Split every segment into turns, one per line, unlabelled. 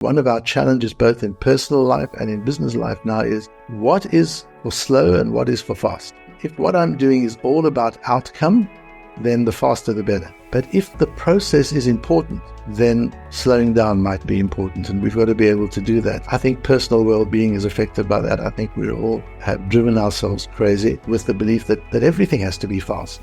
One of our challenges both in personal life and in business life now is what is for slow and what is for fast. If what I'm doing is all about outcome, then the faster the better. But if the process is important, then slowing down might be important, and we've got to be able to do that. I think personal well-being is affected by that. I think we all have driven ourselves crazy with the belief that everything has to be fast.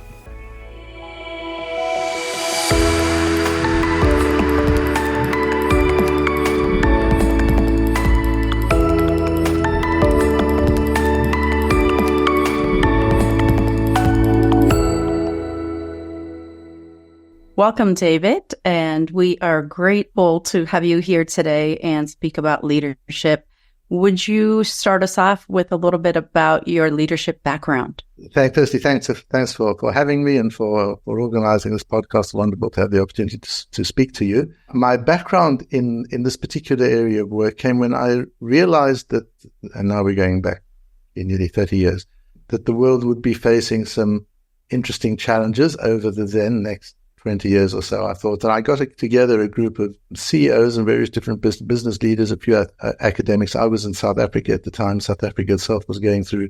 Welcome, David, and we are grateful to have you here today and speak about leadership. Would you start us off with a little bit about your leadership background?
Thanks for having me and for organizing this podcast. Wonderful to have the opportunity to speak to you. My background in this particular area of work came when I realized that, and now we're going back in nearly 30 years, that the world would be facing some interesting challenges over the then next 20 years or so. I thought that I got together a group of CEOs and various different business leaders, a few academics. I was in South Africa at the time. South Africa itself was going through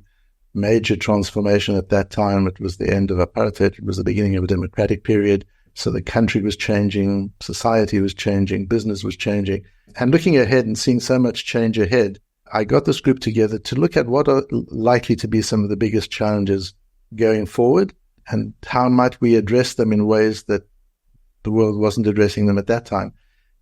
major transformation at that time. It was the end of apartheid. It was the beginning of a democratic period. So the country was changing, society was changing, business was changing. And looking ahead and seeing so much change ahead, I got this group together to look at what are likely to be some of the biggest challenges going forward, and how might we address them in ways that the world wasn't addressing them at that time.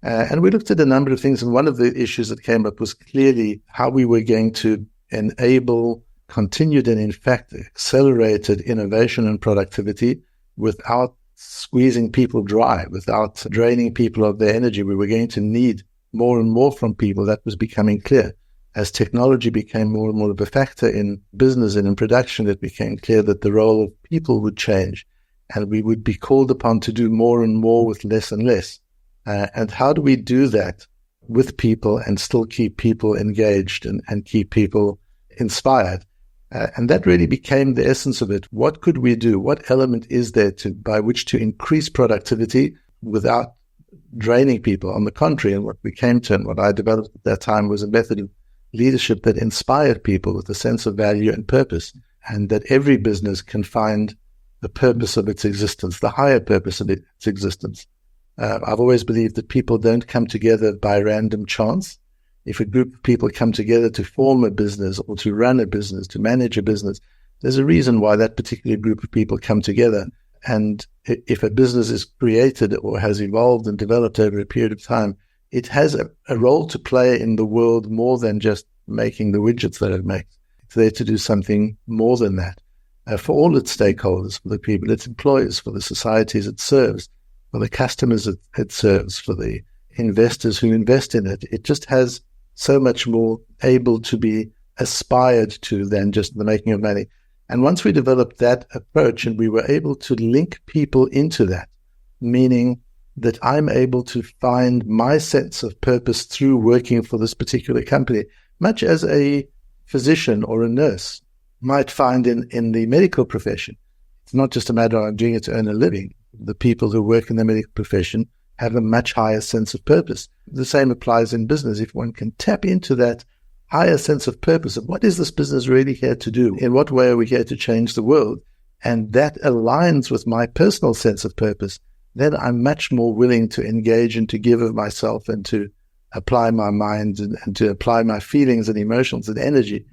And we looked at a number of things, and one of the issues that came up was clearly how we were going to enable continued and, in fact, accelerated innovation and productivity without squeezing people dry, without draining people of their energy. We were going to need more and more from people. That was becoming clear. As technology became more and more of a factor in business and in production, it became clear that the role of people would change, and we would be called upon to do more and more with less and less. And how do we do that with people and still keep people engaged and keep people inspired? And that really became the essence of it. What could we do? What element is there by which to increase productivity without draining people? On the contrary, and what we came to and what I developed at that time was a method of leadership that inspired people with a sense of value and purpose, and that every business can find the purpose of its existence, the higher purpose of its existence. I've always believed that people don't come together by random chance. If a group of people come together to form a business or to run a business, to manage a business, there's a reason why that particular group of people come together. And if a business is created or has evolved and developed over a period of time, it has a role to play in the world more than just making the widgets that it makes. It's there to do something more than that. For all its stakeholders, for the people it employs, for the societies it serves, for the customers it serves, for the investors who invest in it. It just has so much more able to be aspired to than just the making of money. And once we developed that approach and we were able to link people into that, meaning that I'm able to find my sense of purpose through working for this particular company, much as a physician or a nurse might find in the medical profession. It's not just a matter of doing it to earn a living. The people who work in the medical profession have a much higher sense of purpose. The same applies in business. If one can tap into that higher sense of purpose of what is this business really here to do? In what way are we here to change the world? And that aligns with my personal sense of purpose, then I'm much more willing to engage and to give of myself and to apply my mind and to apply my feelings and emotions and energy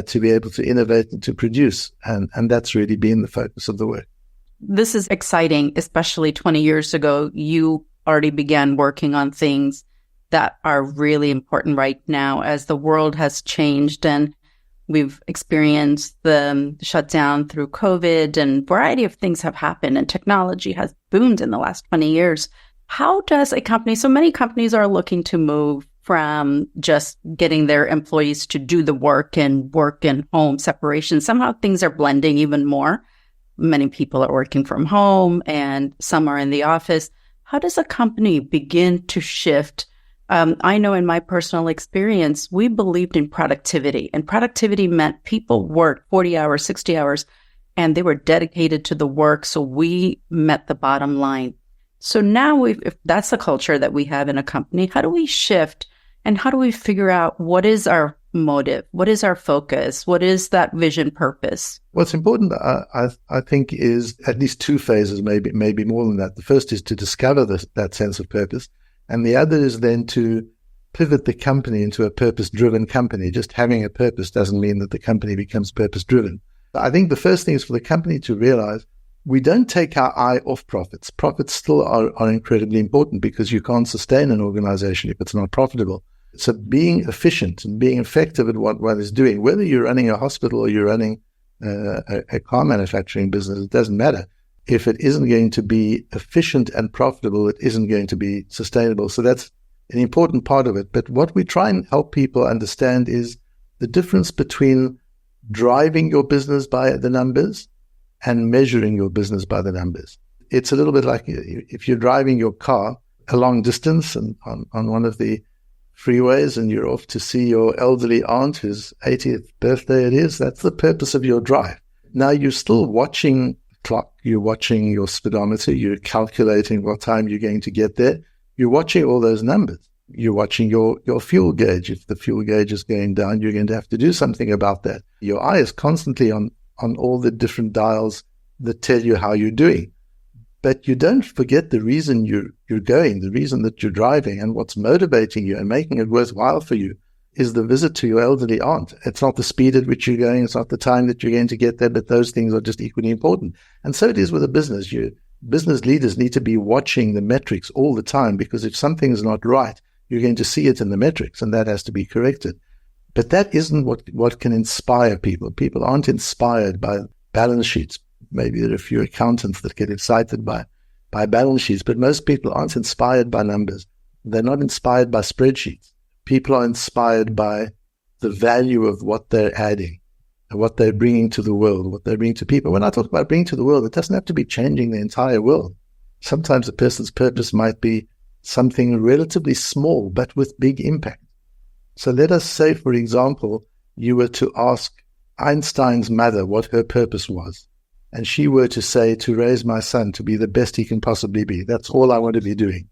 to be able to innovate and to produce. And that's really been the focus of the work.
This is exciting, especially 20 years ago. You already began working on things that are really important right now as the world has changed and we've experienced the shutdown through COVID, and a variety of things have happened, and technology has boomed in the last 20 years. How does a company, so many companies are looking to move from just getting their employees to do the work and home separation. Somehow things are blending even more. Many people are working from home and some are in the office. How does a company begin to shift? I know in my personal experience, we believed in productivity, and productivity meant people worked 40 hours, 60 hours, and they were dedicated to the work. So we met the bottom line. So now if that's the culture that we have in a company, how do we shift And how do we figure out what is our motive? What is our focus? What is that vision purpose?
What's important, I think, is at least two phases, maybe more than that. The first is to discover that sense of purpose. And the other is then to pivot the company into a purpose-driven company. Just having a purpose doesn't mean that the company becomes purpose-driven. I think the first thing is for the company to realize we don't take our eye off profits. Profits still are incredibly important because you can't sustain an organization if it's not profitable. So being efficient and being effective at what one is doing, whether you're running a hospital or you're running a car manufacturing business, it doesn't matter. If it isn't going to be efficient and profitable, it isn't going to be sustainable. So that's an important part of it. But what we try and help people understand is the difference between driving your business by the numbers and measuring your business by the numbers. It's a little bit like if you're driving your car a long distance and on one of the freeways and you're off to see your elderly aunt whose 80th birthday it is, that's the purpose of your drive. Now you're still watching the clock, you're watching your speedometer, you're calculating what time you're going to get there. You're watching all those numbers. You're watching your fuel gauge. If the fuel gauge is going down, you're going to have to do something about that. Your eye is constantly on all the different dials that tell you how you're doing. But you don't forget the reason you're going, the reason that you're driving, and what's motivating you and making it worthwhile for you is the visit to your elderly aunt. It's not the speed at which you're going. It's not the time that you're going to get there, but those things are just equally important. And so it is with a business. Business leaders need to be watching the metrics all the time, because if something is not right, you're going to see it in the metrics, and that has to be corrected. But that isn't what can inspire people. People aren't inspired by balance sheets. Maybe there are a few accountants that get excited by balance sheets, but most people aren't inspired by numbers. They're not inspired by spreadsheets. People are inspired by the value of what they're adding, and what they're bringing to the world, what they're bringing to people. When I talk about bringing to the world, it doesn't have to be changing the entire world. Sometimes a person's purpose might be something relatively small, but with big impact. So let us say, for example, you were to ask Einstein's mother what her purpose was, and she were to say, to raise my son to be the best he can possibly be. That's all I want to be doing.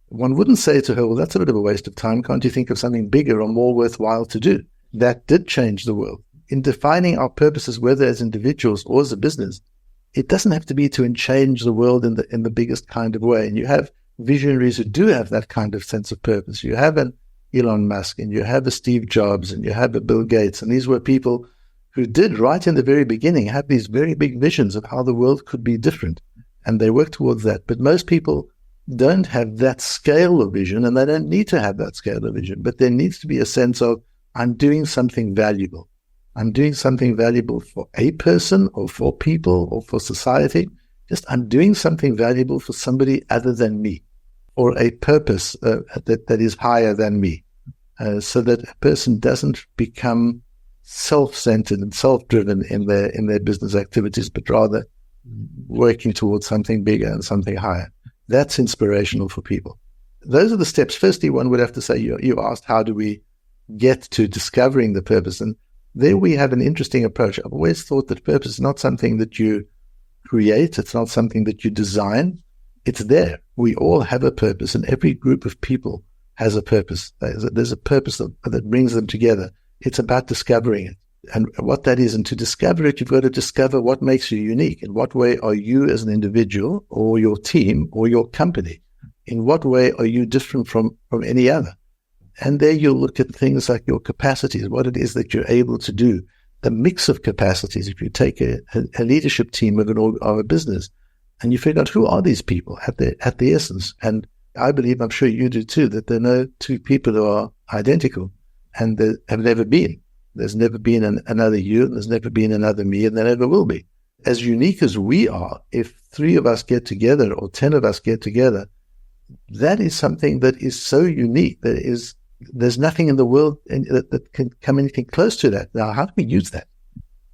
One wouldn't say to her, well, that's a bit of a waste of time. Can't you think of something bigger or more worthwhile to do? That did change the world. In defining our purposes, whether as individuals or as a business, it doesn't have to be to change the world in the biggest kind of way. And you have visionaries who do have that kind of sense of purpose. You have an Elon Musk, and you have a Steve Jobs, and you have a Bill Gates. And these were people who did, right in the very beginning, have these very big visions of how the world could be different. And they work towards that. But most people don't have that scale of vision, and they don't need to have that scale of vision. But there needs to be a sense of, I'm doing something valuable. I'm doing something valuable for a person or for people or for society. Just I'm doing something valuable for somebody other than me, or a purpose that is higher than me, so that a person doesn't become self-centered and self-driven in their business activities, but rather working towards something bigger and something higher. That's inspirational for people. Those are the steps. Firstly, one would have to say, you asked, how do we get to discovering the purpose? And there we have an interesting approach. I've always thought that purpose is not something that you create. It's not something that you design. It's there. We all have a purpose, and every group of people has a purpose. There's a purpose that brings them together. It's about discovering it and what that is. And to discover it, you've got to discover what makes you unique. In what way are you as an individual or your team or your company? In what way are you different from any other? And there you'll look at things like your capacities, what it is that you're able to do, the mix of capacities. If you take a leadership team of a business and you figure out who are these people at the essence. And I believe, I'm sure you do too, that there are no two people who are identical, and there have never been. There's never been another you, and there's never been another me, and there never will be. As unique as we are, if 3 of us get together or 10 of us get together, that is something that is so unique. There's nothing in the world that can come anything close to that. Now, how do we use that?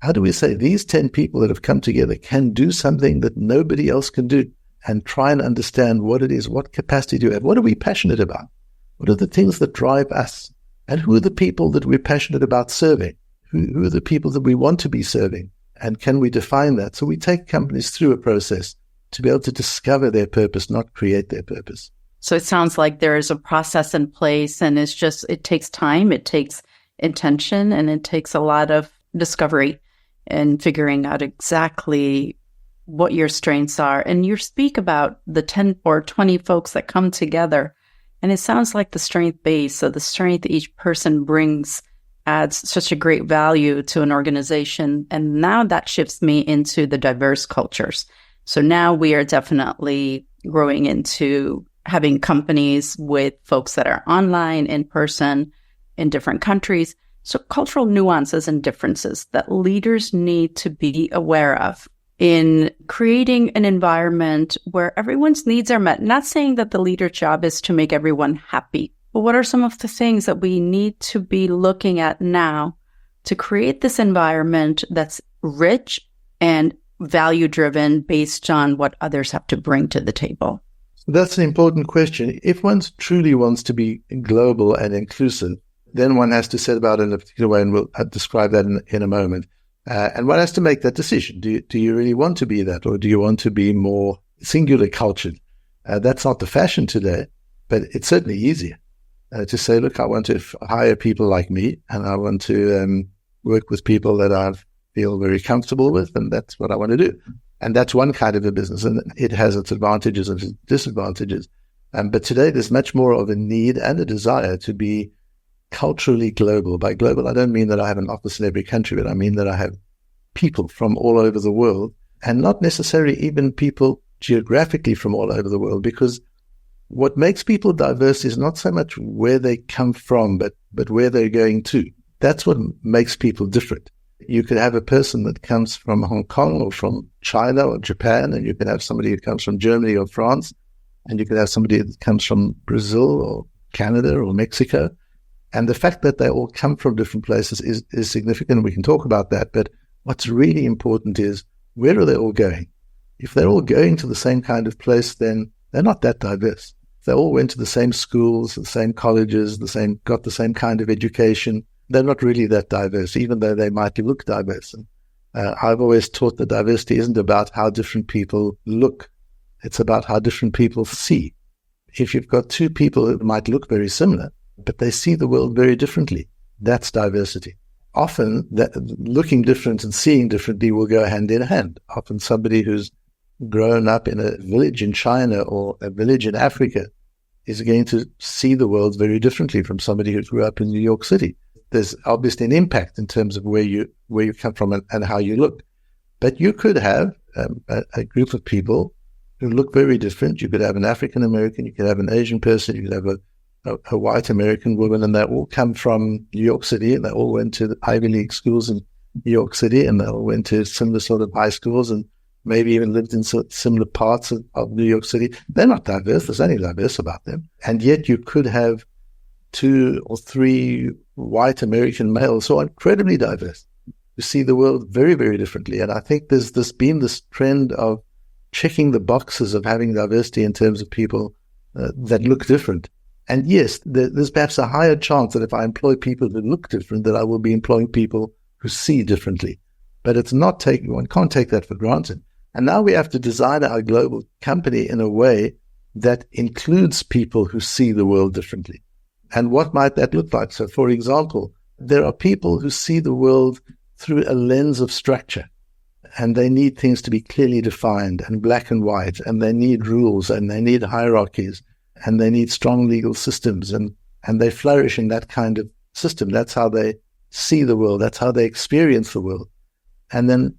How do we say these 10 people that have come together can do something that nobody else can do, and try and understand what it is, what capacity do you have, what are we passionate about, what are the things that drive us, and who are the people that we're passionate about serving, who are the people that we want to be serving, and can we define that? So we take companies through a process to be able to discover their purpose, not create their purpose.
So it sounds like there is a process in place, and it takes time, it takes intention, and it takes a lot of discovery and figuring out exactly what your strengths are. And you speak about the 10 or 20 folks that come together, and it sounds like the strength base, so the strength each person brings adds such a great value to an organization. And now that shifts me into the diverse cultures. So now we are definitely growing into having companies with folks that are online, in person, in different countries. So cultural nuances and differences that leaders need to be aware of in creating an environment where everyone's needs are met. Not saying that the leader job is to make everyone happy, but what are some of the things that we need to be looking at now to create this environment that's rich and value-driven based on what others have to bring to the table?
That's an important question. If one truly wants to be global and inclusive, then one has to set about it in a particular way, and we'll describe that in a moment. And one has to make that decision. Do you really want to be that, or do you want to be more singular cultured? That's not the fashion today, but it's certainly easier to say, look, I want to hire people like me, and I want to work with people that I feel very comfortable with, and that's what I want to do. And that's one kind of a business, and it has its advantages and its disadvantages. But today there's much more of a need and a desire to be culturally global. By global, I don't mean that I have an office in every country, but I mean that I have people from all over the world, and not necessarily even people geographically from all over the world, because what makes people diverse is not so much where they come from, but where they're going to. That's what makes people different. You could have a person that comes from Hong Kong or from China or Japan, and you can have somebody who comes from Germany or France, and you could have somebody that comes from Brazil or Canada or Mexico. And the fact that they all come from different places is significant. We can talk about that. But what's really important is, where are they all going? If they're all going to the same kind of place, then they're not that diverse. If they all went to the same schools, the same colleges, got the same kind of education, they're not really that diverse, even though they might look diverse. And I've always taught that diversity isn't about how different people look. It's about how different people see. If you've got two people who might look very similar, but they see the world very differently, that's diversity. Often, that looking different and seeing differently will go hand in hand. Often somebody who's grown up in a village in China or a village in Africa is going to see the world very differently from somebody who grew up in New York City. There's obviously an impact in terms of where you come from and how you look. But you could have a group of people who look very different. You could have an African American, you could have an Asian person, you could have a white American woman, and they all come from New York City, and they all went to the Ivy League schools in New York City, and they all went to similar sort of high schools, and maybe even lived in similar parts of New York City. They're not diverse. There's nothing diverse about them. And yet you could have 2 or 3 white American males who are incredibly diverse, who see the world very, very differently. And I think there's been this trend of checking the boxes of having diversity in terms of people that look different. And yes, there's perhaps a higher chance that if I employ people who look different, that I will be employing people who see differently. But one can't take that for granted. And now we have to design our global company in a way that includes people who see the world differently. And what might that look like? So, for example, there are people who see the world through a lens of structure, and they need things to be clearly defined and black and white, and they need rules, and they need hierarchies, and they need strong legal systems, and they flourish in that kind of system. That's how they see the world. That's how they experience the world. And then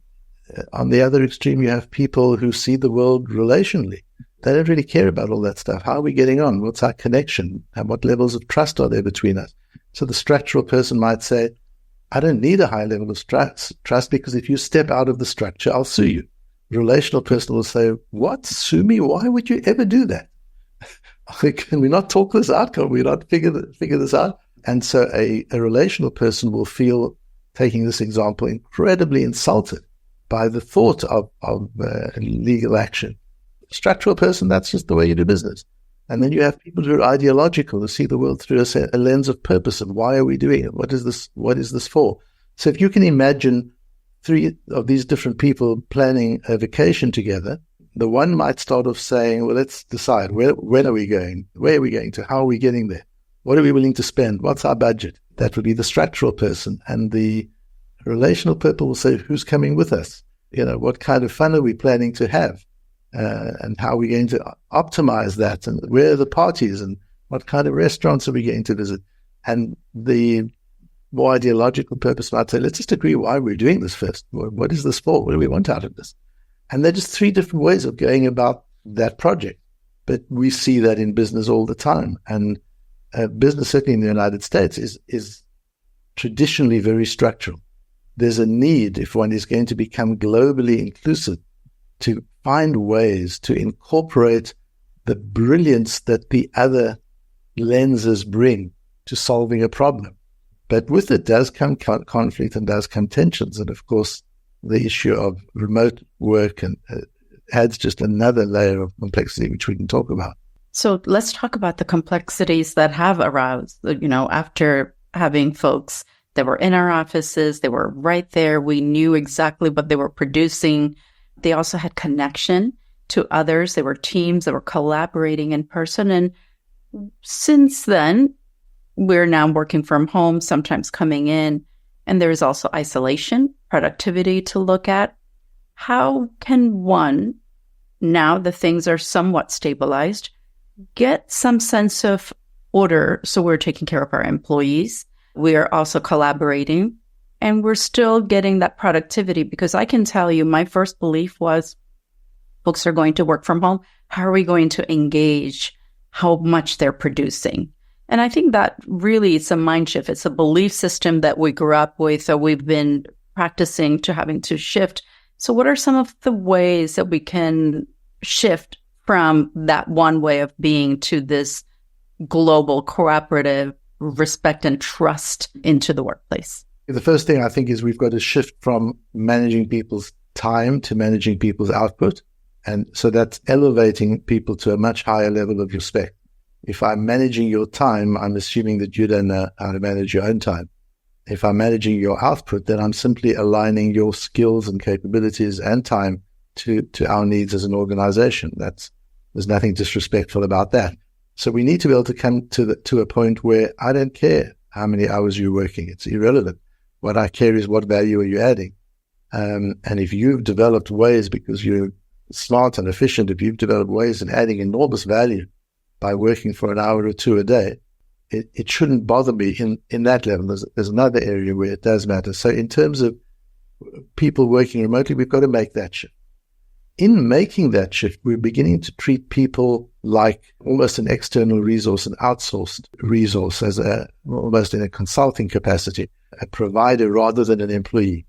on the other extreme, you have people who see the world relationally. They don't really care about all that stuff. How are we getting on? What's our connection? And what levels of trust are there between us? So the structural person might say, I don't need a high level of trust because if you step out of the structure, I'll sue you. The relational person will say, what? Sue me? Why would you ever do that? Can we not talk this out? Can we not figure this out? And so a relational person will feel, taking this example, incredibly insulted by the thought of legal action. Structural person, that's just the way you do business. And then you have people who are ideological, who see the world through a lens of purpose and why are we doing it? What is this for? So if you can imagine 3 of these different people planning a vacation together, The one might start off saying, well, let's decide when are we going? Where are we going to? How are we getting there? What are we willing to spend? What's our budget? That would be the structural person. And the relational people will say, who's coming with us? What kind of fun are we planning to have? And how are we going to optimize that? And where are the parties? And what kind of restaurants are we going to visit? And the more ideological purpose might say, let's just agree why we're doing this first. What is this for? What do we want out of this? And they're just three different ways of going about that project. But we see that in business all the time. And business, certainly in the United States, is traditionally very structural. There's a need, if one is going to become globally inclusive, to find ways to incorporate the brilliance that the other lenses bring to solving a problem. But with it does come conflict and does come tensions. And of course, the issue of remote work and adds just another layer of complexity, which we can talk about.
So let's talk about the complexities that have aroused, after having folks that were in our offices, they were right there. We knew exactly what they were producing. They also had connection to others. They were teams that were collaborating in person. And since then, we're now working from home, sometimes coming in, and there's also isolation, productivity to look at. How can one, now that things are somewhat stabilized, get some sense of order so we're taking care of our employees? We are also collaborating, and we're still getting that productivity, because I can tell you my first belief was folks are going to work from home. How are we going to engage how much they're producing? And I think that really it's a mind shift. It's a belief system that we grew up with, or we've been practicing to having to shift. So what are some of the ways that we can shift from that one way of being to this global cooperative respect and trust into the workplace?
The first thing I think is we've got to shift from managing people's time to managing people's output. And so that's elevating people to a much higher level of respect. If I'm managing your time, I'm assuming that you don't know how to manage your own time. If I'm managing your output, then I'm simply aligning your skills and capabilities and time to our needs as an organization. There's nothing disrespectful about that. So we need to be able to come to a point where I don't care how many hours you're working. It's irrelevant. What I care is what value are you adding. And if you've developed ways, because you're smart and efficient, if you've developed ways in adding enormous value by working for an hour or two a day, it shouldn't bother me in that level. There's another area where it does matter. So in terms of people working remotely, we've got to make that shift. In making that shift, we're beginning to treat people like almost an external resource, an outsourced resource, as almost in a consulting capacity, a provider rather than an employee.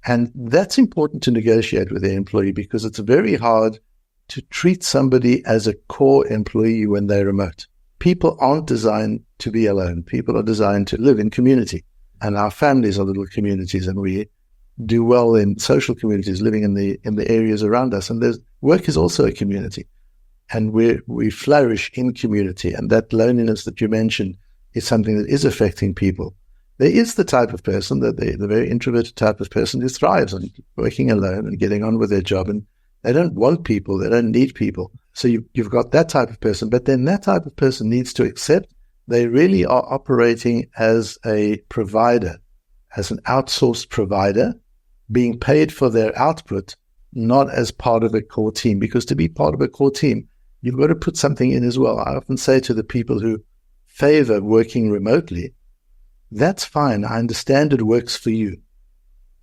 And that's important to negotiate with the employee, because it's very hard to treat somebody as a core employee when they're remote. People aren't designed to be alone. People are designed to live in community. And our families are little communities, and we do well in social communities, living in the areas around us. And work is also a community. And we flourish in community. And that loneliness that you mentioned is something that is affecting people. There is the type of person, the very introverted type of person, who thrives on working alone and getting on with their job. And they don't want people. They don't need people. So you've got that type of person. But then that type of person needs to accept they really are operating as a provider, as an outsourced provider, being paid for their output, not as part of a core team. Because to be part of a core team, you've got to put something in as well. I often say to the people who favor working remotely, that's fine. I understand it works for you.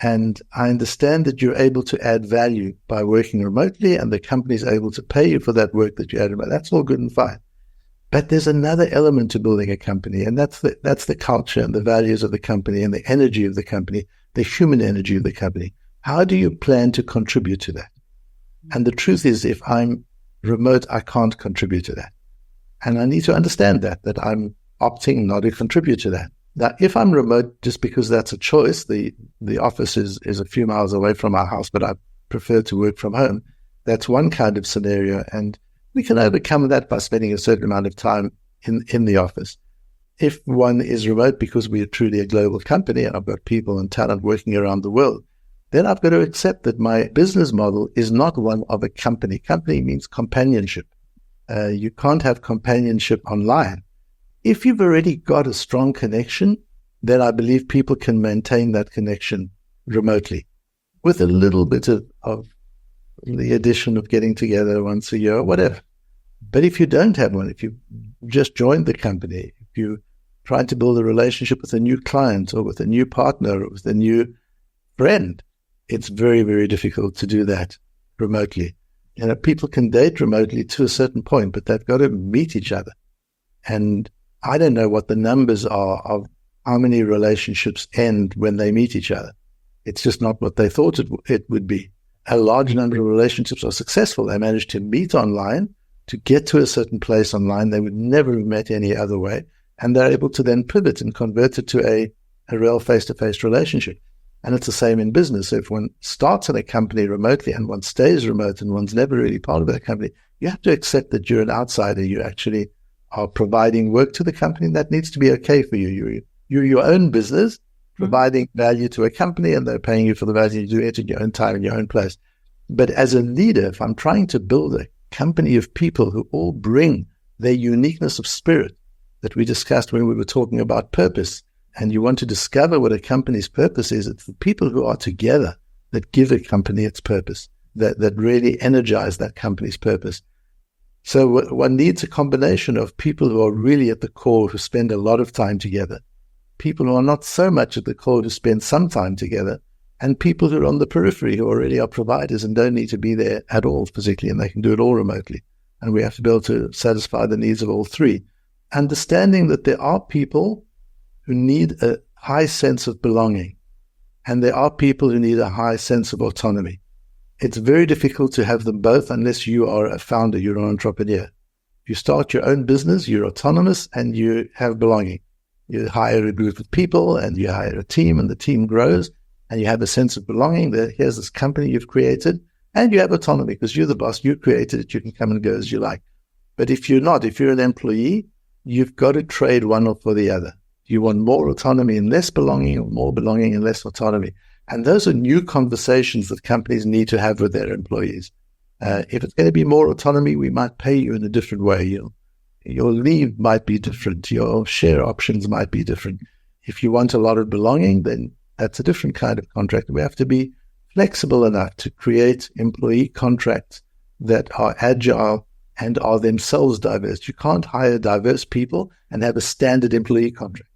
And I understand that you're able to add value by working remotely, and the company is able to pay you for that work that you add remote. That's all good and fine. But there's another element to building a company, and that's the culture and the values of the company and the energy of the company, the human energy of the company. How do you plan to contribute to that? And the truth is, if I'm remote, I can't contribute to that. And I need to understand that I'm opting not to contribute to that. Now, if I'm remote just because that's a choice, the office is a few miles away from our house, but I prefer to work from home, that's one kind of scenario. And we can overcome that by spending a certain amount of time in the office. If one is remote because we are truly a global company and I've got people and talent working around the world, then I've got to accept that my business model is not one of a company. Company means companionship. You can't have companionship online. If you've already got a strong connection, then I believe people can maintain that connection remotely with a little bit of the addition of getting together once a year or whatever. But if you don't have one, if you just joined the company, if you trying to build a relationship with a new client or with a new partner or with a new friend, it's very, very difficult to do that remotely. People can date remotely to a certain point, but they've got to meet each other. And I don't know what the numbers are of how many relationships end when they meet each other. It's just not what they thought it would be. A large number of relationships are successful. They manage to meet online, to get to a certain place online they would never have met any other way. And they're able to then pivot and convert it to a real face-to-face relationship. And it's the same in business. So if one starts in a company remotely and one stays remote and one's never really part of that company, you have to accept that you're an outsider. You actually are providing work to the company, and that needs to be okay for you. You're your own business, providing value to a company, and they're paying you for the value you do it in your own time, in your own place. But as a leader, if I'm trying to build a company of people who all bring their uniqueness of spirit that we discussed when we were talking about purpose, and you want to discover what a company's purpose is, it's the people who are together that give a company its purpose, that really energize that company's purpose. So one needs a combination of people who are really at the core, who spend a lot of time together, people who are not so much at the core, who spend some time together, and people who are on the periphery, who already are providers and don't need to be there at all physically, and they can do it all remotely. And we have to be able to satisfy the needs of all three. Understanding that there are people who need a high sense of belonging, and there are people who need a high sense of autonomy. It's very difficult to have them both unless you are a founder, you're an entrepreneur. If you start your own business, you're autonomous and you have belonging. You hire a group of people and you hire a team, and the team grows, and you have a sense of belonging. Here's this company you've created, and you have autonomy because you're the boss, you created it, you can come and go as you like. But if you're not, if you're an employee, you've got to trade one for the other. You want more autonomy and less belonging, or more belonging and less autonomy. And those are new conversations that companies need to have with their employees. If it's going to be more autonomy, we might pay you in a different way. Your leave might be different. Your share options might be different. If you want a lot of belonging, then that's a different kind of contract. We have to be flexible enough to create employee contracts that are agile and are themselves diverse. You can't hire diverse people and have a standard employee contract.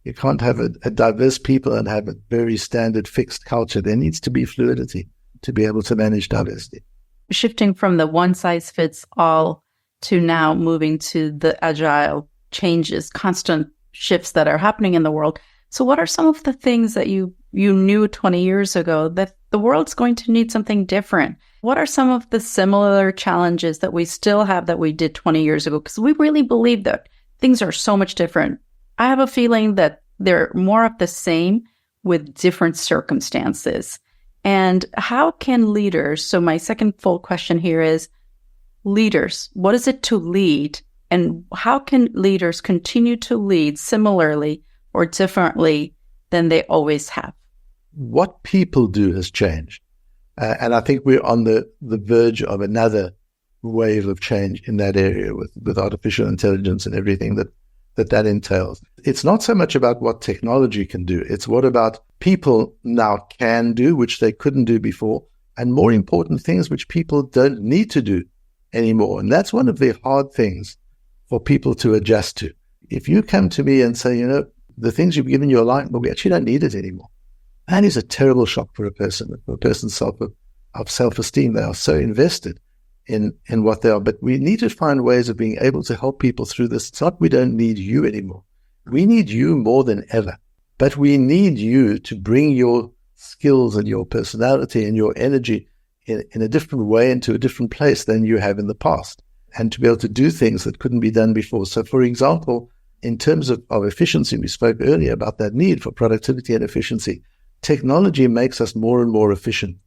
You can't have a diverse people and have a very standard fixed culture. There needs to be fluidity to be able to manage diversity.
Shifting from the one size fits all to now moving to the agile changes, constant shifts that are happening in the world. So what are some of the things that you knew 20 years ago that the world's going to need something different? What are some of the similar challenges that we still have that we did 20 years ago? Because we really believe that things are so much different. I have a feeling that they're more of the same with different circumstances. And how can leaders, so my second full question here is, leaders, what is it to lead? And how can leaders continue to lead similarly or differently than they always have?
What people do has changed. And I think we're on the verge of another wave of change in that area with artificial intelligence and everything that entails. It's not so much about what technology can do. It's what about people now can do, which they couldn't do before, and more important things which people don't need to do anymore. And that's one of the hard things for people to adjust to. If you come to me and say, the things you've given your life, but we actually don't need it anymore. That is a terrible shock for a person's self-esteem. They are so invested in what they are. But we need to find ways of being able to help people through this. It's not we don't need you anymore. We need you more than ever. But we need you to bring your skills and your personality and your energy in a different way into a different place than you have in the past, and to be able to do things that couldn't be done before. So, for example, in terms of efficiency, we spoke earlier about that need for productivity and efficiency. Technology makes us more and more efficient.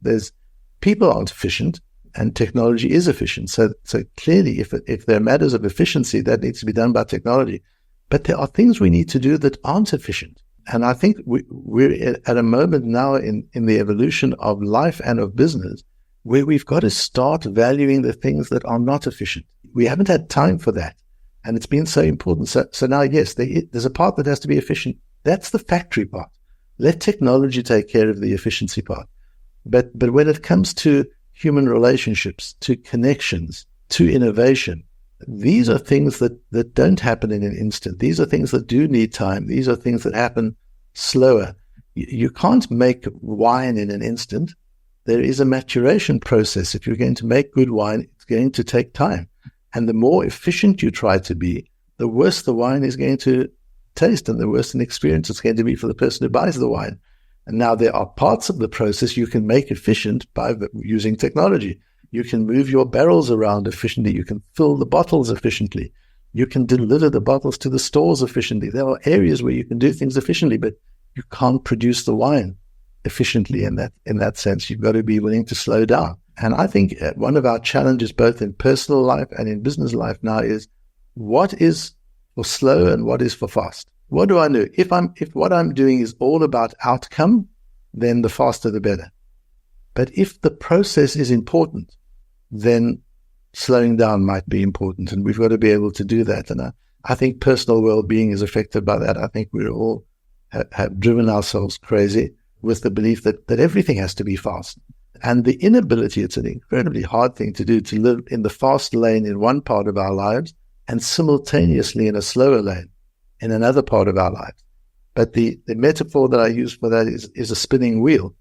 People aren't efficient, and technology is efficient. So clearly, if there are matters of efficiency, that needs to be done by technology. But there are things we need to do that aren't efficient. And I think we're at a moment now in the evolution of life and of business where we've got to start valuing the things that are not efficient. We haven't had time for that. And it's been so important. So now, yes, there's a part that has to be efficient. That's the factory part. Let technology take care of the efficiency part. But when it comes to human relationships, to connections, to innovation, these are things that don't happen in an instant. These are things that do need time. These are things that happen slower. You can't make wine in an instant. There is a maturation process. If you're going to make good wine, it's going to take time. And the more efficient you try to be, the worse the wine is going to taste and the worse an experience it's going to be for the person who buys the wine. And now there are parts of the process you can make efficient by using technology. You can move your barrels around efficiently. You can fill the bottles efficiently. You can deliver the bottles to the stores efficiently. There are areas where you can do things efficiently, but you can't produce the wine efficiently in that sense. You've got to be willing to slow down. And I think one of our challenges, both in personal life and in business life now, is what is for slow and what is for fast. What do I know? If what I'm doing is all about outcome, then the faster the better. But if the process is important, then slowing down might be important, and we've got to be able to do that. And I think personal well-being is affected by that. I think we all have driven ourselves crazy with the belief that everything has to be fast. And the inability, it's an incredibly hard thing to do, to live in the fast lane in one part of our lives and simultaneously in a slower lane in another part of our lives. But the metaphor that I use for that is a spinning wheel.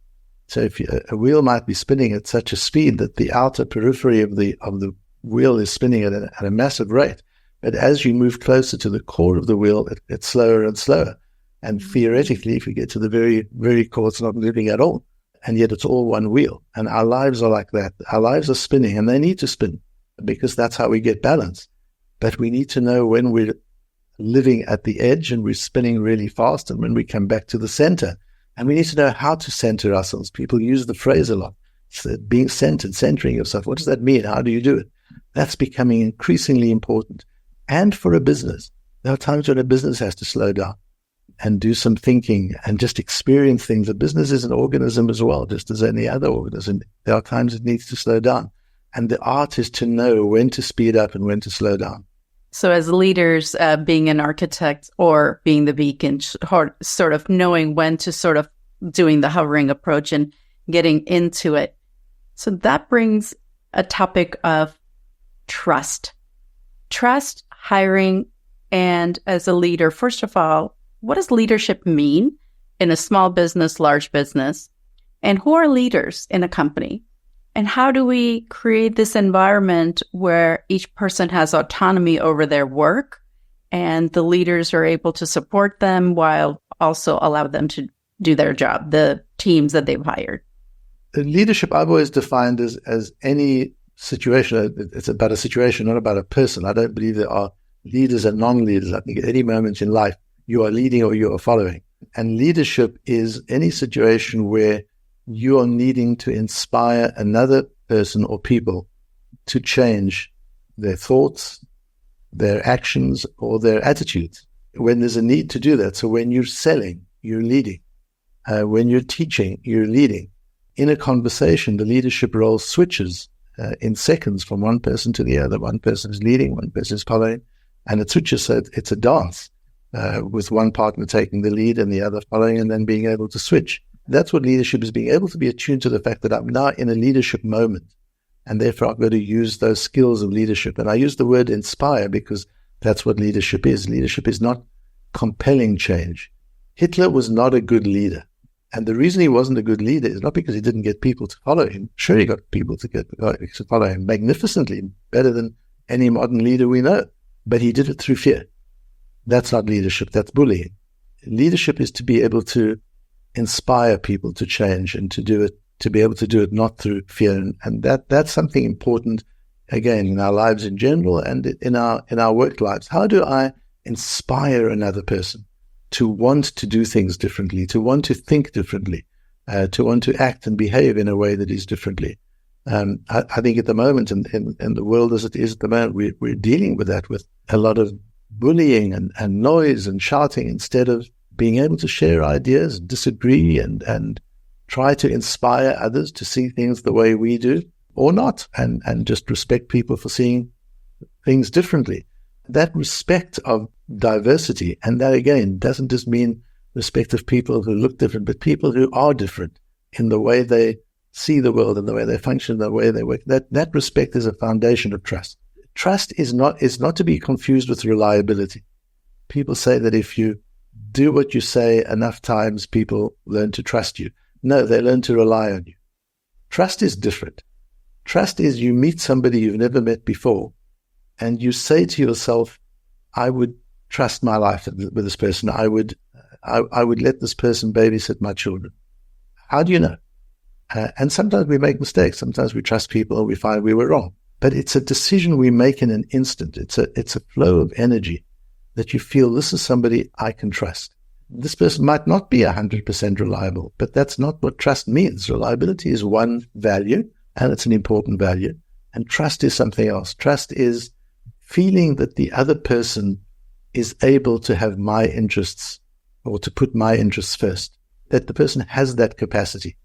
So if a wheel might be spinning at such a speed that the outer periphery of the wheel is spinning at a massive rate. But as you move closer to the core of the wheel, it's slower and slower. And theoretically, if you get to the very, very core, it's not moving at all. And yet it's all one wheel. And our lives are like that. Our lives are spinning, and they need to spin because that's how we get balance. But we need to know when we're living at the edge and we're spinning really fast and when we come back to the center. And we need to know how to center ourselves. People use the phrase a lot. It's being centered, centering yourself. What does that mean? How do you do it? That's becoming increasingly important. And for a business, there are times when a business has to slow down and do some thinking and just experience things. A business is an organism as well, just as any other organism. There are times it needs to slow down. And the art is to know when to speed up and when to slow down.
So as leaders, being an architect or being the beacon, sort of knowing when to sort of doing the hovering approach and getting into it. So that brings a topic of trust. Trust, hiring, and as a leader, first of all, what does leadership mean in a small business, large business? And who are leaders in a company? And how do we create this environment where each person has autonomy over their work and the leaders are able to support them while also allow them to do their job, the teams that they've hired?
The leadership I've always defined as any situation. It's about a situation, not about a person. I don't believe there are leaders and non-leaders. I think at any moment in life, you are leading or you are following. And leadership is any situation where you are needing to inspire another person or people to change their thoughts, their actions, or their attitudes. When there's a need to do that. So when you're selling, you're leading. When you're teaching, you're leading. In a conversation, the leadership role switches in seconds from one person to the other. One person is leading, one person is following, and it switches. So it's a dance with one partner taking the lead and the other following, and then being able to switch. That's what leadership is, being able to be attuned to the fact that I'm now in a leadership moment, and therefore I've got to use those skills of leadership. And I use the word inspire because that's what leadership is. Leadership is not compelling change. Hitler was not a good leader. And the reason he wasn't a good leader is not because he didn't get people to follow him. Sure, he got people to follow him magnificently, better than any modern leader we know. But he did it through fear. That's not leadership. That's bullying. Leadership is to be able to inspire people to change and to do it, to be able to do it not through fear. And that's something important, again, in our lives in general and in our work lives. How do I inspire another person to want to do things differently, to want to think differently, to want to act and behave in a way that is differently? I think at the moment, in the world as it is at the moment, we're dealing with that with a lot of bullying and noise and shouting instead of being able to share ideas, disagree, and try to inspire others to see things the way we do or not, and just respect people for seeing things differently. That respect of diversity, and that again doesn't just mean respect of people who look different, but people who are different in the way they see the world and the way they function, the way they work. That respect is a foundation of trust. Trust is not to be confused with reliability. People say that if you do what you say enough times, people learn to trust you. No, they learn to rely on you. Trust is different. Trust is you meet somebody you've never met before, and you say to yourself, I would trust my life with this person. I would let this person babysit my children. How do you know? And sometimes we make mistakes. Sometimes we trust people and we find we were wrong. But it's a decision we make in an instant. It's a flow of energy that you feel this is somebody I can trust. This person might not be 100% reliable, but that's not what trust means. Reliability is one value, and it's an important value. And trust is something else. Trust is feeling that the other person is able to have my interests or to put my interests first, that the person has that capacity.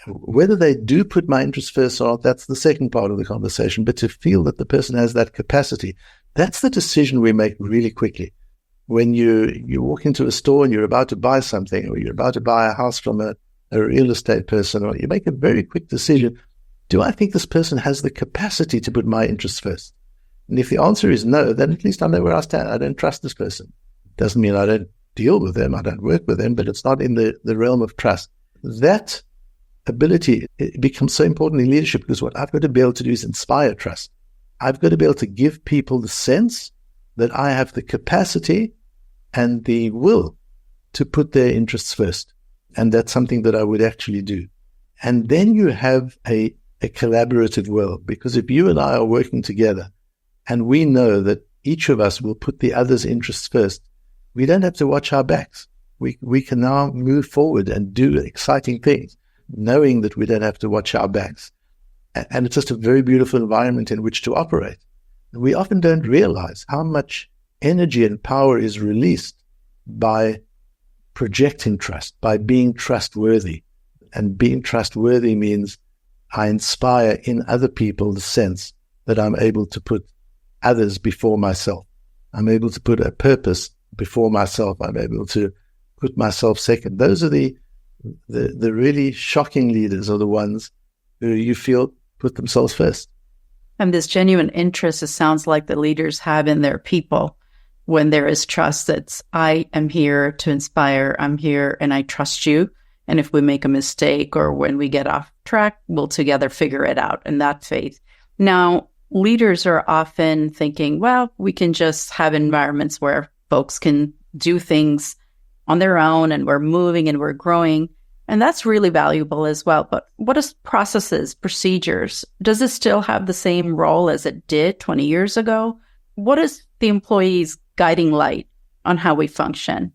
Whether they do put my interests first or not, that's the second part of the conversation. But to feel that the person has that capacity, that's the decision we make really quickly. When you walk into a store and you're about to buy something, or you're about to buy a house from a real estate person, or you make a very quick decision, do I think this person has the capacity to put my interests first? And if the answer is no, then at least I know where I stand. I don't trust this person. Doesn't mean I don't deal with them, I don't work with them, but it's not in the realm of trust. That ability, it becomes so important in leadership, because what I've got to be able to do is inspire trust. I've got to be able to give people the sense that I have the capacity and the will to put their interests first. And that's something that I would actually do. And then you have a collaborative world, because if you and I are working together and we know that each of us will put the other's interests first, we don't have to watch our backs. We can now move forward and do exciting things, knowing that we don't have to watch our backs. And it's just a very beautiful environment in which to operate. And we often don't realize how much energy and power is released by projecting trust, by being trustworthy. And being trustworthy means I inspire in other people the sense that I'm able to put others before myself. I'm able to put a purpose before myself. I'm able to put myself second. Those are the really shocking leaders, are the ones who you feel put themselves first.
And this genuine interest, it sounds like the leaders have in their people. When there is trust, it's I am here to inspire, I'm here and I trust you. And if we make a mistake or when we get off track, we'll together figure it out. And that faith. Now, leaders are often thinking, well, we can just have environments where folks can do things on their own and we're moving and we're growing. And that's really valuable as well. But what is processes, procedures? Does it still have the same role as it did 20 years ago? What is the employee's guiding light on how we function,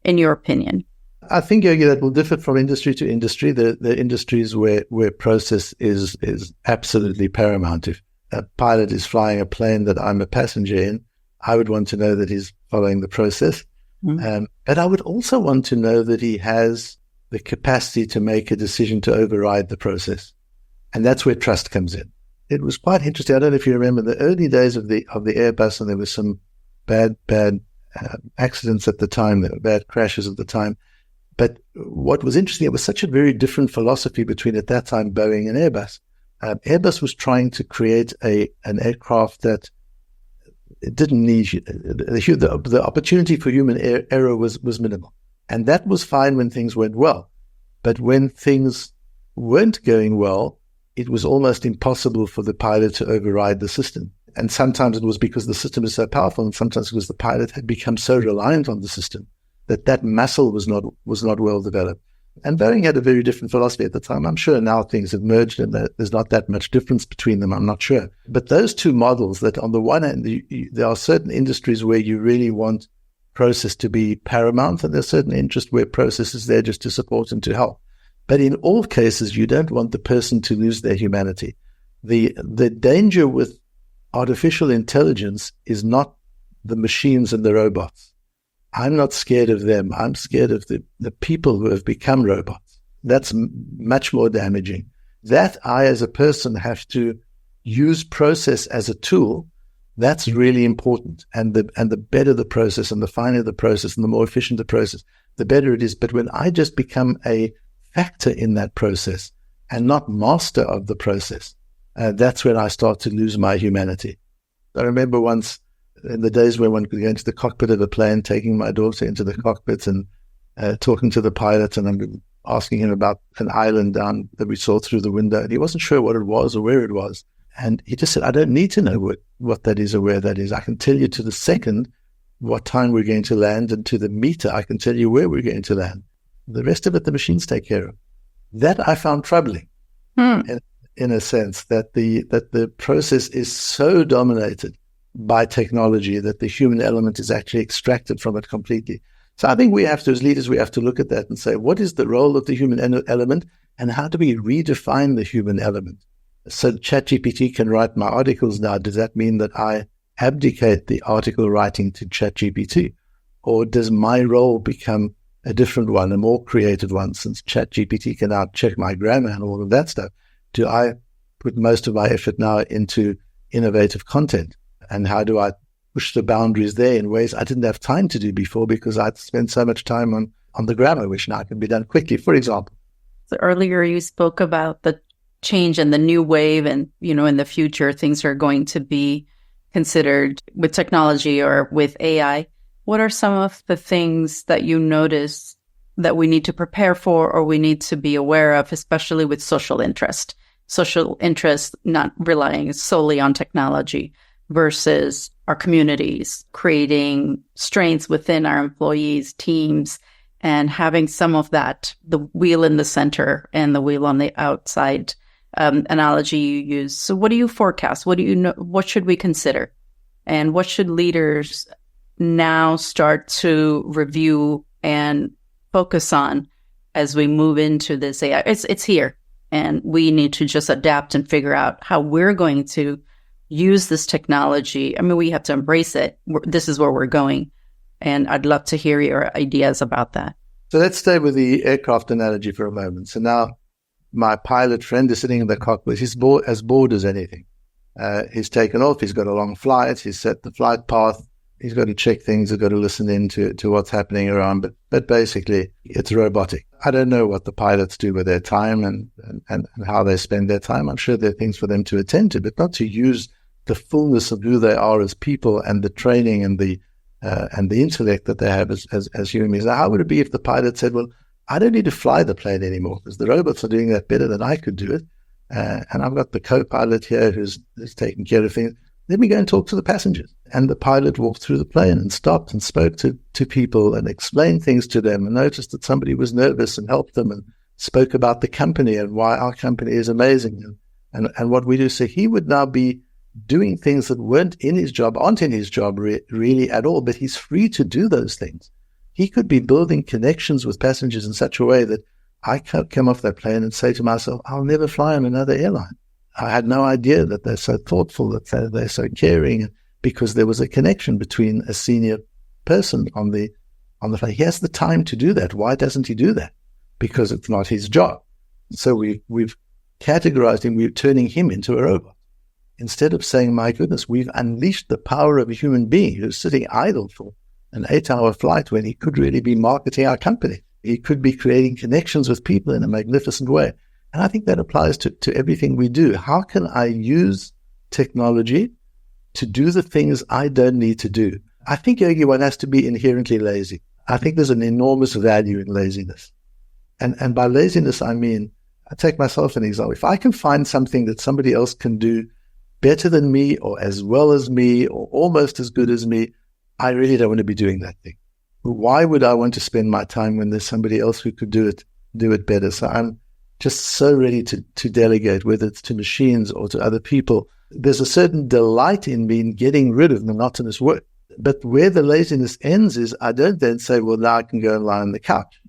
in your opinion?
I think, Yogi, that will differ from industry to industry. The industries where process is absolutely paramount. If a pilot is flying a plane that I'm a passenger in, I would want to know that he's following the process. Mm-hmm. But I would also want to know that he has the capacity to make a decision to override the process. And that's where trust comes in. It was quite interesting. I don't know if you remember the early days of the Airbus, and there were some bad accidents at the time, there were bad crashes at the time. But what was interesting, it was such a very different philosophy between, at that time, Boeing and Airbus. Airbus was trying to create an aircraft that it didn't need the opportunity for human error was minimal. And that was fine when things went well. But when things weren't going well, it was almost impossible for the pilot to override the system. And sometimes it was because the system is so powerful, and sometimes because the pilot had become so reliant on the system that muscle was not well developed. And Boeing had a very different philosophy at the time. I'm sure now things have merged and there's not that much difference between them. I'm not sure. But those two models, that on the one hand, there are certain industries where you really want process to be paramount, and there's certain interest where process is there just to support and to help. But in all cases, you don't want the person to lose their humanity. The danger with artificial intelligence is not the machines and the robots. I'm not scared of them. I'm scared of the people who have become robots. That's much more damaging. That I, as a person, have to use process as a tool. That's really important. And the better the process and the finer the process and the more efficient the process, the better it is. But when I just become a factor in that process and not master of the process, that's when I start to lose my humanity. I remember once in the days when one could go into the cockpit of a plane, taking my daughter into the cockpit and talking to the pilot, and I'm asking him about an island down that we saw through the window. And he wasn't sure what it was or where it was. And he just said, I don't need to know what that is or where that is. I can tell you to the second what time we're going to land, and to the meter, I can tell you where we're going to land. The rest of it, the machines take care of. That I found troubling in a sense, that the process is so dominated by technology that the human element is actually extracted from it completely. So I think we have to, as leaders, we have to look at that and say, what is the role of the human element, and how do we redefine the human element? So ChatGPT can write my articles now. Does that mean that I abdicate the article writing to ChatGPT? Or does my role become a different one, a more creative one, since ChatGPT can now check my grammar and all of that stuff? Do I put most of my effort now into innovative content? And how do I push the boundaries there in ways I didn't have time to do before because I'd spent so much time on the grammar, which now can be done quickly, for example.
So earlier you spoke about the change and the new wave, and, in the future, things are going to be considered with technology or with AI. What are some of the things that you notice that we need to prepare for, or we need to be aware of, especially with social interest? Social interest, not relying solely on technology, versus our communities, creating strengths within our employees, teams, and having some of that, the wheel in the center and the wheel on the outside analogy you use. So what do you forecast? What do you know? What should we consider? And what should leaders now start to review and focus on as we move into this AI? It's here, and we need to just adapt and figure out how we're going to use this technology. I mean, we have to embrace it. This is where we're going. And I'd love to hear your ideas about that.
So let's stay with the aircraft analogy for a moment. So now my pilot friend is sitting in the cockpit. He's as bored as anything. He's taken off. He's got a long flight. He's set the flight path. He's got to check things. He's got to listen in to what's happening around. But basically, it's robotic. I don't know what the pilots do with their time and how they spend their time. I'm sure there are things for them to attend to, but not to use the fullness of who they are as people and the training and the intellect that they have as human beings. Now, how would it be if the pilot said, well, I don't need to fly the plane anymore because the robots are doing that better than I could do it. And I've got the co-pilot here who's taking care of things. Let me go and talk to the passengers. And the pilot walked through the plane and stopped and spoke to people and explained things to them and noticed that somebody was nervous and helped them and spoke about the company and why our company is amazing and what we do. So he would now be doing things that aren't in his job really at all, but he's free to do those things. He could be building connections with passengers in such a way that I can't come off that plane and say to myself, I'll never fly on another airline. I had no idea that they're so thoughtful, that they're so caring, because there was a connection between a senior person on the flight. He has the time to do that. Why doesn't he do that? Because it's not his job. So we've categorized him. We're turning him into a robot. Instead of saying, my goodness, we've unleashed the power of a human being who's sitting idle for an 8-hour flight when he could really be marketing our company. He could be creating connections with people in a magnificent way. And I think that applies to everything we do. How can I use technology to do the things I don't need to do? I think, Yogi, one has to be inherently lazy. I think there's an enormous value in laziness. And by laziness, I mean, I take myself an example. If I can find something that somebody else can do better than me or as well as me or almost as good as me, I really don't want to be doing that thing. Why would I want to spend my time when there's somebody else who could do it better? So I'm just so ready to delegate, whether it's to machines or to other people. There's a certain delight in me in getting rid of monotonous work. But where the laziness ends is I don't then say, well, now I can go and lie on the couch.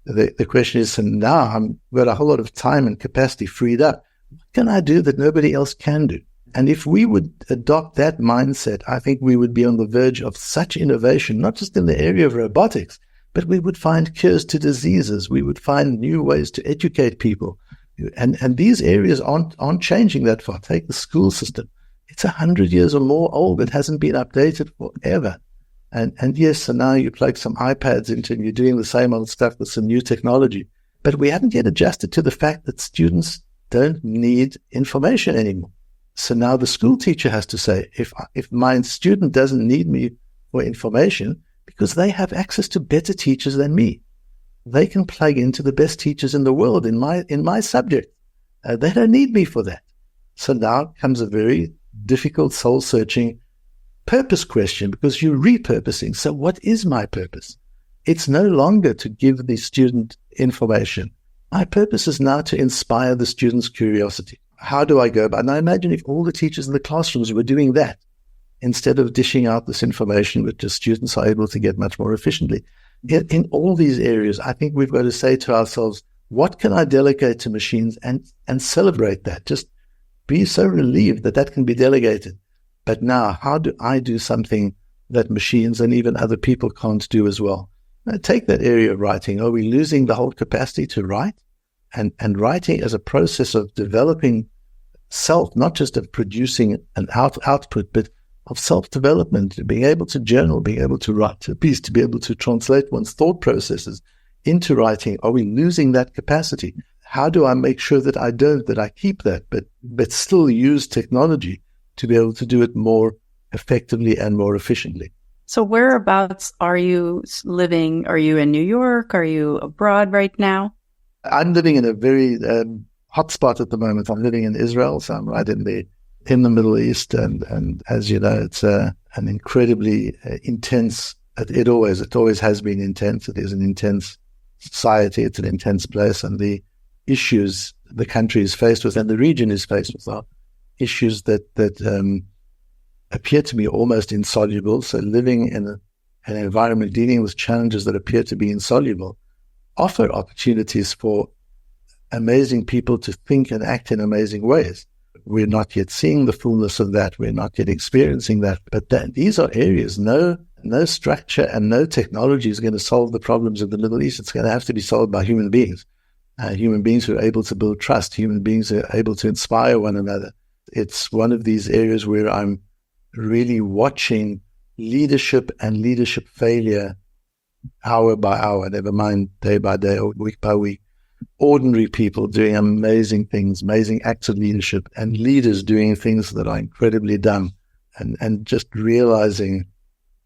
The question is, so now I've got a whole lot of time and capacity freed up. What can I do that nobody else can do? And if we would adopt that mindset, I think we would be on the verge of such innovation, not just in the area of robotics, but we would find cures to diseases. We would find new ways to educate people. And these areas aren't changing that far. Take the school system. It's 100 years or more old. It hasn't been updated forever. And yes, so now you plug some iPads into it and you're doing the same old stuff with some new technology. But we haven't yet adjusted to the fact that students don't need information anymore. So now the school teacher has to say, if my student doesn't need me for information, because they have access to better teachers than me, they can plug into the best teachers in the world in my subject. They don't need me for that. So now comes a very difficult soul-searching purpose question, because you're repurposing. So what is my purpose? It's no longer to give the student information. My purpose is now to inspire the student's curiosity. How do I go about it? Now imagine if all the teachers in the classrooms were doing that instead of dishing out this information, which the students are able to get much more efficiently. In all these areas, I think we've got to say to ourselves, what can I delegate to machines, and celebrate that? Just be so relieved that can be delegated. But now, how do I do something that machines and even other people can't do as well? Now, take that area of writing. Are we losing the whole capacity to write? And writing as a process of developing self, not just of producing an output, but of self-development, being able to journal, being able to write a piece, to be able to translate one's thought processes into writing. Are we losing that capacity? How do I make sure that I keep that, but still use technology to be able to do it more effectively and more efficiently?
So whereabouts are you living? Are you in New York? Are you abroad right now?
I'm living in a very hot spot at the moment. I'm living in Israel, so I'm right in the Middle East, and as you know, it's an incredibly intense. It always has been intense. It is an intense society. It's an intense place, and the issues the country is faced with and the region is faced with are issues that appear to be almost insoluble. So living in an environment dealing with challenges that appear to be insoluble offer opportunities for amazing people to think and act in amazing ways. We're not yet seeing the fullness of that. We're not yet experiencing that. But these are areas, no structure and no technology is going to solve the problems of the Middle East. It's going to have to be solved by human beings who are able to build trust, human beings who are able to inspire one another. It's one of these areas where I'm really watching leadership and leadership failure hour by hour, never mind day by day or week by week. Ordinary people doing amazing things, amazing acts of leadership, and leaders doing things that are incredibly dumb, and just realizing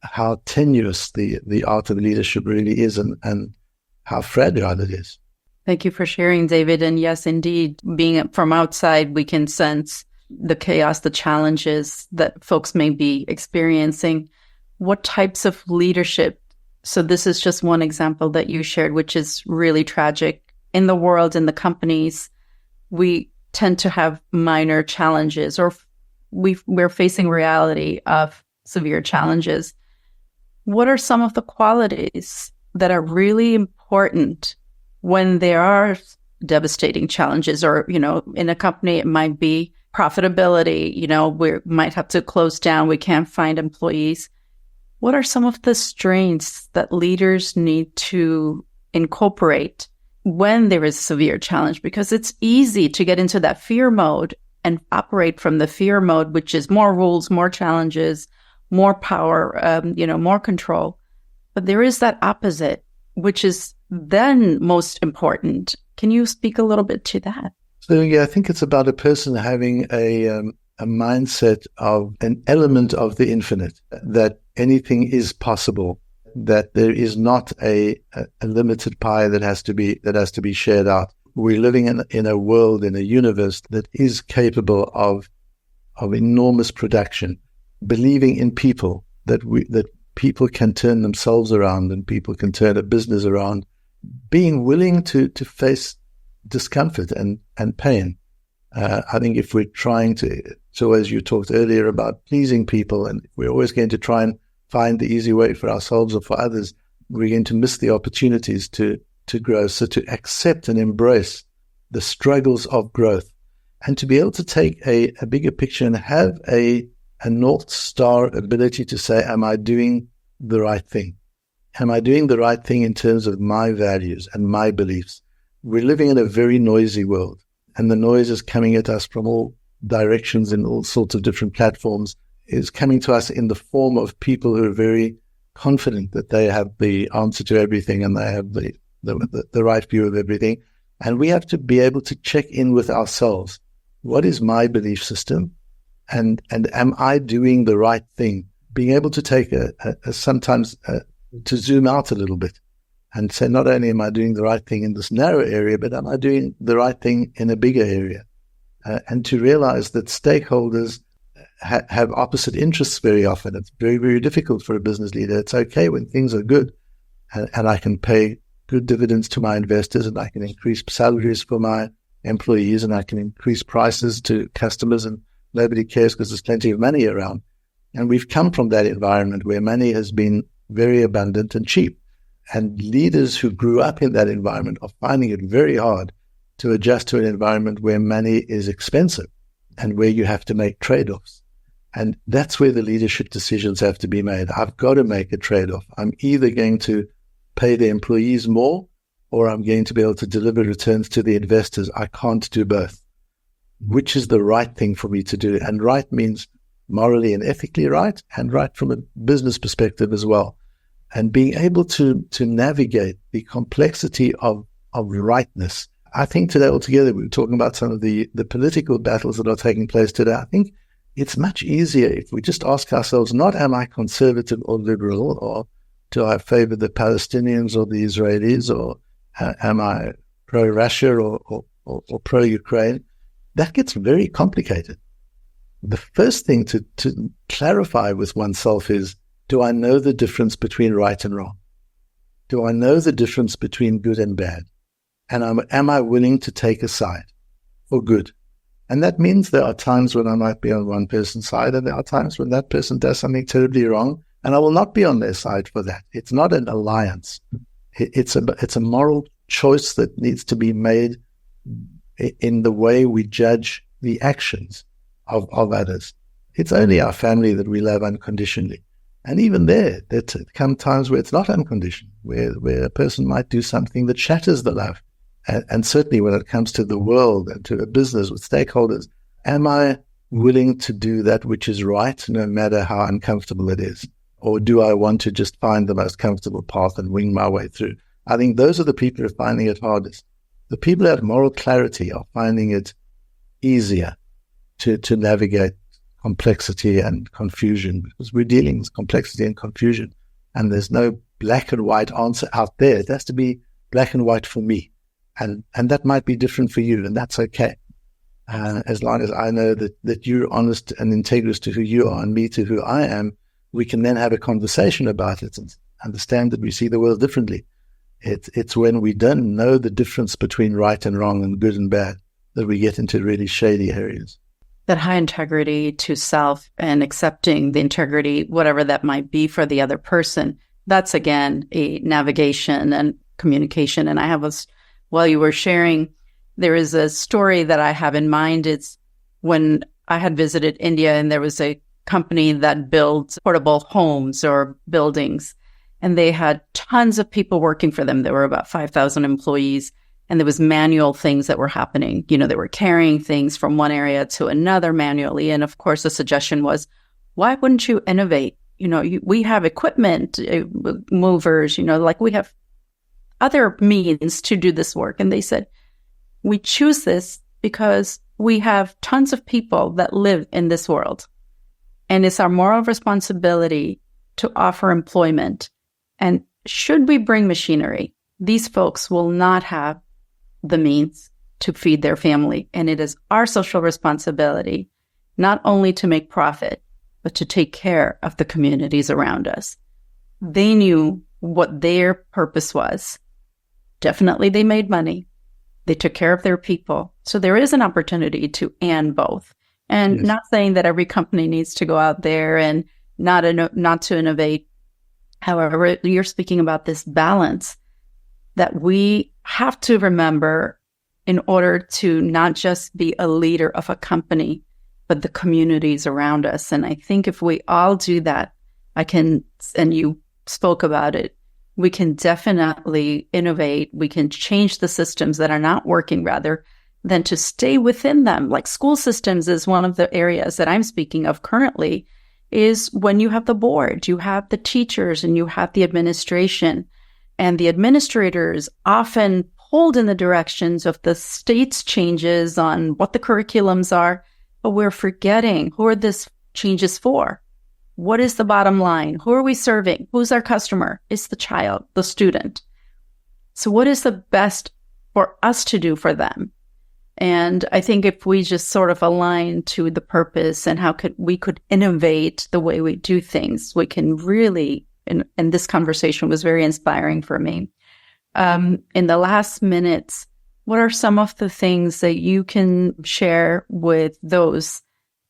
how tenuous the art of leadership really is, and how fragile it is.
Thank you for sharing, David. And yes, indeed, being from outside, we can sense the chaos, the challenges that folks may be experiencing. What types of leadership? So this is just one example that you shared, which is really tragic. In the world, in the companies, we tend to have minor challenges, or we're facing reality of severe challenges. What are some of the qualities that are really important when there are devastating challenges? Or, in a company, it might be profitability. We might have to close down. We can't find employees. What are some of the strengths that leaders need to incorporate when there is a severe challenge? Because it's easy to get into that fear mode and operate from the fear mode, which is more rules, more challenges, more power, more control. But there is that opposite, which is then most important. Can you speak a little bit to that?
So, I think it's about a person having a mindset of an element of the infinite, that anything is possible, that there is not a limited pie that has to be shared out. We're living in a world, in a universe that is capable of enormous production. Believing in people, that people can turn themselves around and people can turn a business around. Being willing to face discomfort and pain. I think if we're trying to, so as you talked earlier about pleasing people, and we're always going to try and find the easy way for ourselves or for others, we're going to miss the opportunities to grow. So to accept and embrace the struggles of growth and to be able to take a bigger picture and have a North Star ability to say, am I doing the right thing? Am I doing the right thing in terms of my values and my beliefs? We're living in a very noisy world, and the noise is coming at us from all directions in all sorts of different platforms. Is coming to us in the form of people who are very confident that they have the answer to everything and they have the right view of everything. And we have to be able to check in with ourselves. What is my belief system? And am I doing the right thing? Being able to take sometimes to zoom out a little bit and say, not only am I doing the right thing in this narrow area, but am I doing the right thing in a bigger area? And to realize that stakeholders have opposite interests very often. It's very, very difficult for a business leader. It's okay when things are good and I can pay good dividends to my investors and I can increase salaries for my employees and I can increase prices to customers and nobody cares because there's plenty of money around. And we've come from that environment where money has been very abundant and cheap. And leaders who grew up in that environment are finding it very hard to adjust to an environment where money is expensive and where you have to make trade-offs. And that's where the leadership decisions have to be made. I've got to make a trade-off. I'm either going to pay the employees more or I'm going to be able to deliver returns to the investors. I can't do both. Which is the right thing for me to do? And right means morally and ethically right, and right from a business perspective as well. And being able to navigate the complexity of rightness. I think today altogether, we were talking about some of the political battles that are taking place today. I think it's much easier if we just ask ourselves, not am I conservative or liberal, or do I favor the Palestinians or the Israelis, or am I pro-Russia or pro-Ukraine? That gets very complicated. The first thing to clarify with oneself is, do I know the difference between right and wrong? Do I know the difference between good and bad? And am I willing to take a side for good? And that means there are times when I might be on one person's side, and there are times when that person does something terribly wrong, and I will not be on their side for that. It's not an alliance. It's a moral choice that needs to be made in the way we judge the actions of others. It's only our family that we love unconditionally. And even there come times where it's not unconditional, where a person might do something that shatters the love. And certainly when it comes to the world and to a business with stakeholders, am I willing to do that which is right, no matter how uncomfortable it is? Or do I want to just find the most comfortable path and wing my way through? I think those are the people who are finding it hardest. The people who have moral clarity are finding it easier to navigate complexity and confusion, because we're dealing with complexity and confusion, and there's no black and white answer out there. It has to be black and white for me. And that might be different for you, and that's okay. As long as I know that you're honest and integrous to who you are and me to who I am, we can then have a conversation about it and understand that we see the world differently. It's when we don't know the difference between right and wrong and good and bad that we get into really shady areas.
That high integrity to self and accepting the integrity, whatever that might be for the other person, that's again a navigation and communication. And I have while you were sharing, there is a story that I have in mind. It's when I had visited India and there was a company that built portable homes or buildings, and they had tons of people working for them. There were about 5,000 employees, and there was manual things that were happening. You know, they were carrying things from one area to another manually. And of course, the suggestion was, why wouldn't you innovate? You know, we have equipment, movers, like we have other means to do this work. And they said, we choose this because we have tons of people that live in this world. And it's our moral responsibility to offer employment. And should we bring machinery, these folks will not have the means to feed their family. And it is our social responsibility not only to make profit, but to take care of the communities around us. They knew what their purpose was. Definitely they made money. They took care of their people. So there is an opportunity to and both. And
Yes.
Not saying that every company needs to go out there and not to innovate. However, you're speaking about this balance that we have to remember in order to not just be a leader of a company, but the communities around us. And I think if we all do that, and you spoke about it, we can definitely innovate. We can change the systems that are not working rather than to stay within them. Like school systems is one of the areas that I'm speaking of currently, is when you have the board, you have the teachers, and you have the administration. And the administrators often pulled in the directions of the state's changes on what the curriculums are, but we're forgetting who are these changes for? What is the bottom line? Who are we serving? Who's our customer? It's the child, the student. So what is the best for us to do for them? And I think if we just sort of align to the purpose and how we could innovate the way we do things, we can really, and this conversation was very inspiring for me. In the last minutes, what are some of the things that you can share with those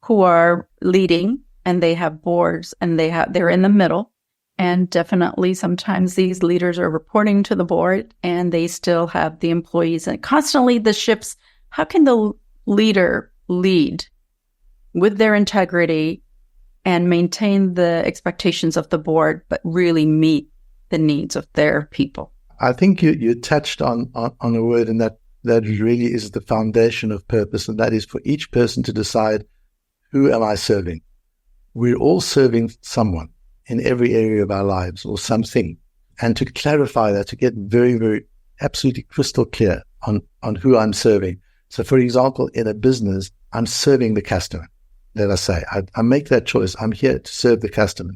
who are leading and they have boards and they're in the middle? And definitely sometimes these leaders are reporting to the board and they still have the employees and constantly the ships. How can the leader lead with their integrity and maintain the expectations of the board, but really meet the needs of their people?
I think you touched on a word, and that really is the foundation of purpose, and that is for each person to decide, who am I serving? We're all serving someone in every area of our lives, or something. And to clarify that, to get very, very absolutely crystal clear on who I'm serving. So, for example, in a business, I'm serving the customer. Let us say, I make that choice. I'm here to serve the customer.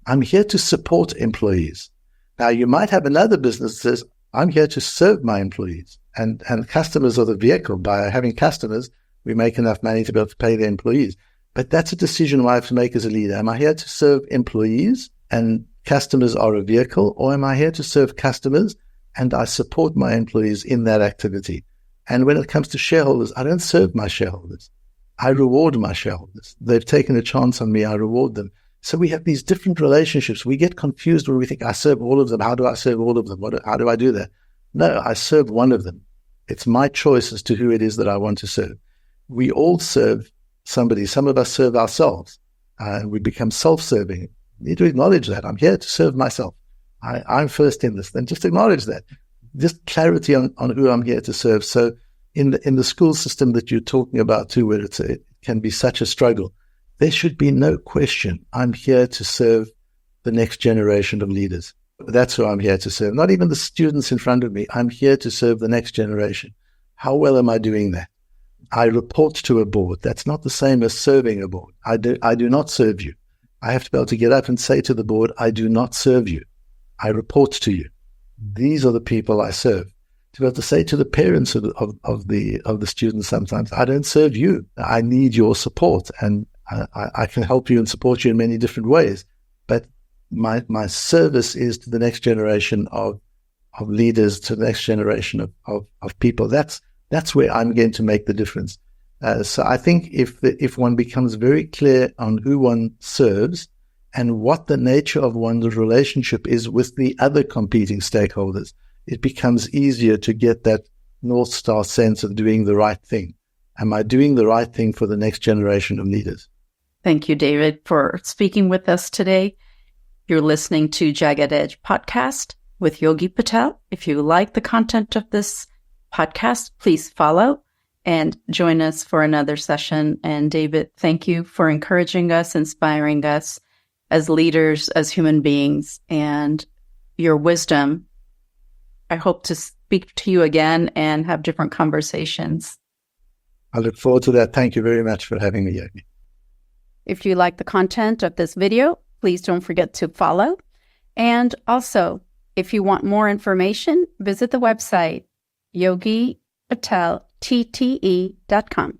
I'm here to support employees. Now, you might have another business that says, I'm here to serve my employees. And customers are the vehicle. By having customers, we make enough money to be able to pay the employees. But that's a decision I have to make as a leader. Am I here to serve employees and customers are a vehicle? Or am I here to serve customers and I support my employees in that activity? And when it comes to shareholders, I don't serve my shareholders. I reward my shareholders. They've taken a chance on me. I reward them. So we have these different relationships. We get confused when we think, I serve all of them. How do I serve all of them? How do I do that? No, I serve one of them. It's my choice as to who it is that I want to serve. We all serve somebody. Some of us serve ourselves. We become self-serving. We need to acknowledge that. I'm here to serve myself. I'm first in this. Then just acknowledge that. Just clarity on who I'm here to serve. So in the school system that you're talking about too, where it can be such a struggle, there should be no question. I'm here to serve the next generation of leaders. That's who I'm here to serve. Not even the students in front of me. I'm here to serve the next generation. How well am I doing that? I report to a board. That's not the same as serving a board. I do not serve you. I have to be able to get up and say to the board, I do not serve you. I report to you. These are the people I serve. To be able to say to the parents of the students sometimes, I don't serve you. I need your support, and I can help you and support you in many different ways. But my service is to the next generation of leaders, to the next generation of people. That's where I'm going to make the difference. So I think if one becomes very clear on who one serves and what the nature of one's relationship is with the other competing stakeholders, it becomes easier to get that North Star sense of doing the right thing. Am I doing the right thing for the next generation of leaders?
Thank you, David, for speaking with us today. You're listening to Jagged Edge Podcast with Yogi Patel. If you like the content of this podcast, please follow and join us for another session. And David, thank you for encouraging us, inspiring us as leaders, as human beings, and your wisdom. I hope to speak to you again and have different conversations.
I look forward to that. Thank you very much for having me, Yogi.
If you like the content of this video, please don't forget to follow. And also, if you want more information, visit the website, yogipateltte.com.